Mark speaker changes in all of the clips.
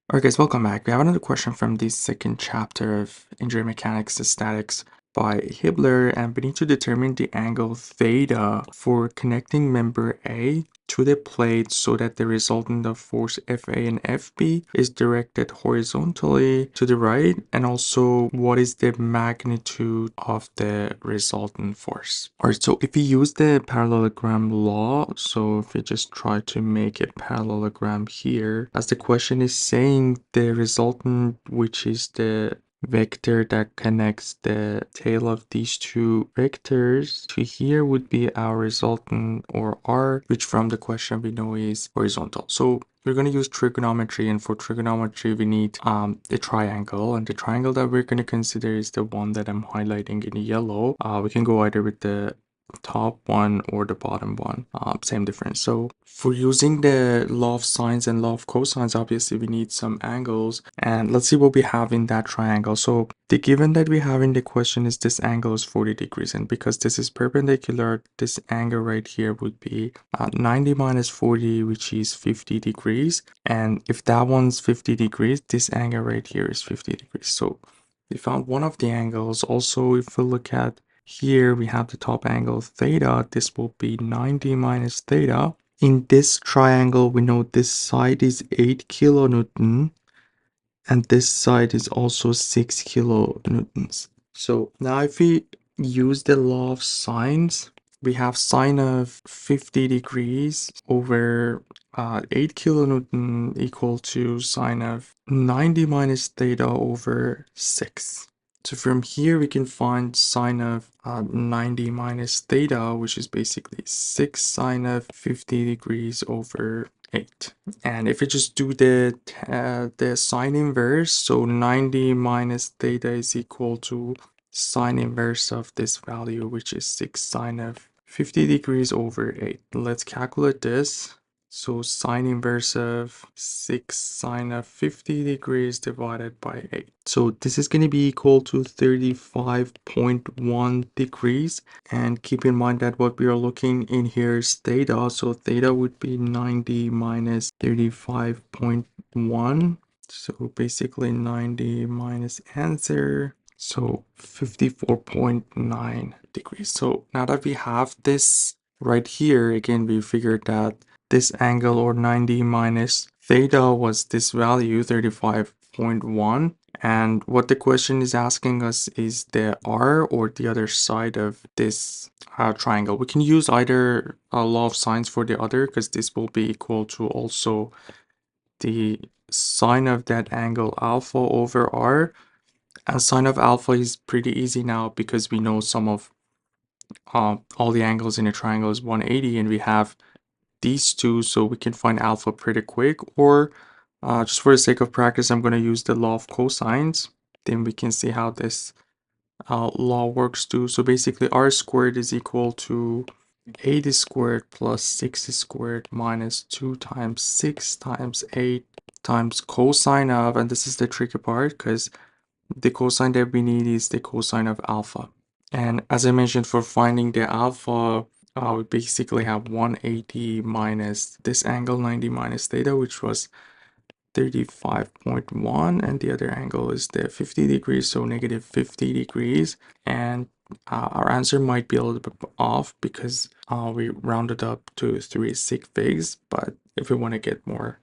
Speaker 1: Alright guys, welcome back. We have another question from the second chapter of Engineering Mechanics Statics by Hibbeler, and we need to determine the angle theta for connecting member A to the plate so that the resultant of force FA and FB is directed horizontally to the right, and also what is the magnitude of the resultant force. Alright, so if we use the parallelogram law, so if we just try to make a parallelogram here, as the question is saying, the resultant, which is the vector that connects the tail of these two vectors to here, would be our resultant, or R, which from the question we know is horizontal. So we're going to use trigonometry, and for trigonometry we need the triangle, and the triangle that we're going to consider is the one that I'm highlighting in yellow. We can go either with the top one or the bottom one, same difference. So for using the law of sines and law of cosines, obviously we need some angles, and let's see what we have in that triangle. So the given that we have in the question is this angle is 40 degrees, and because this is perpendicular, this angle right here would be 90 minus 40, which is 50 degrees. And if that one's 50 degrees, this angle right here is 50 degrees. So we found one of the angles. Also, if we look at here, we have the top angle theta. This will be 90 minus theta. In this triangle, we know this side is 8 kilonewton and this side is also 6 kilonewtons. So now if we use the law of sines, we have sine of 50 degrees over 8 kilonewton equal to sine of 90 minus theta over 6. So from here we can find sine of 90 minus theta, which is basically 6 sine of 50 degrees over 8. And if we just do the sine inverse, so 90 minus theta is equal to sine inverse of this value, which is 6 sine of 50 degrees over 8. Let's calculate this. So sine inverse of 6 sine of 50 degrees divided by 8. So this is going to be equal to 35.1 degrees. And keep in mind that what we are looking in here is theta. So theta would be 90 minus 35.1. So basically 90 minus answer. So 54.9 degrees. So now that we have this right here, again, we figured that this angle, or 90 minus theta, was this value 35.1, and what the question is asking us is the R, or the other side of this triangle. We can use either law of sines for the other, because this will be equal to also the sine of that angle alpha over R, and sine of alpha is pretty easy now because we know sum of all the angles in a triangle is 180, and we have these two, so we can find alpha pretty quick. Or just for the sake of practice, I'm going to use the law of cosines. Then we can see how this law works too. So basically r squared is equal to 8 squared plus 6 squared minus 2 times 6 times 8 times cosine of, and this is the tricky part because the cosine that we need is the cosine of alpha. And as I mentioned, for finding the alpha, we basically have 180 minus this angle 90 minus theta, which was 35.1, and the other angle is the 50 degrees, so negative 50 degrees. And our answer might be a little bit off because we rounded up to 3 sig figs, but if we want to get more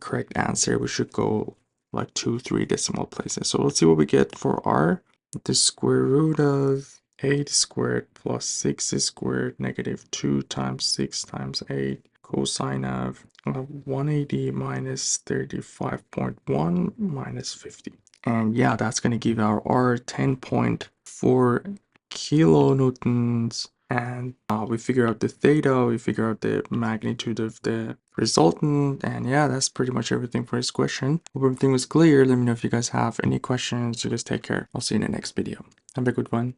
Speaker 1: correct answer, we should go like 2-3 decimal places. So let's see what we get for R. The square root of 8 squared plus 6 squared negative 2 times 6 times 8 cosine of 180 minus 35.1 minus 50. And yeah, that's going to give our R 10.4 kilonewtons. And we figure out the theta, we figure out the magnitude of the resultant, and yeah, that's pretty much everything for this question. Hope everything was clear. Let me know if you guys have any questions. You guys take care. I'll see you in the next video. Have a good one.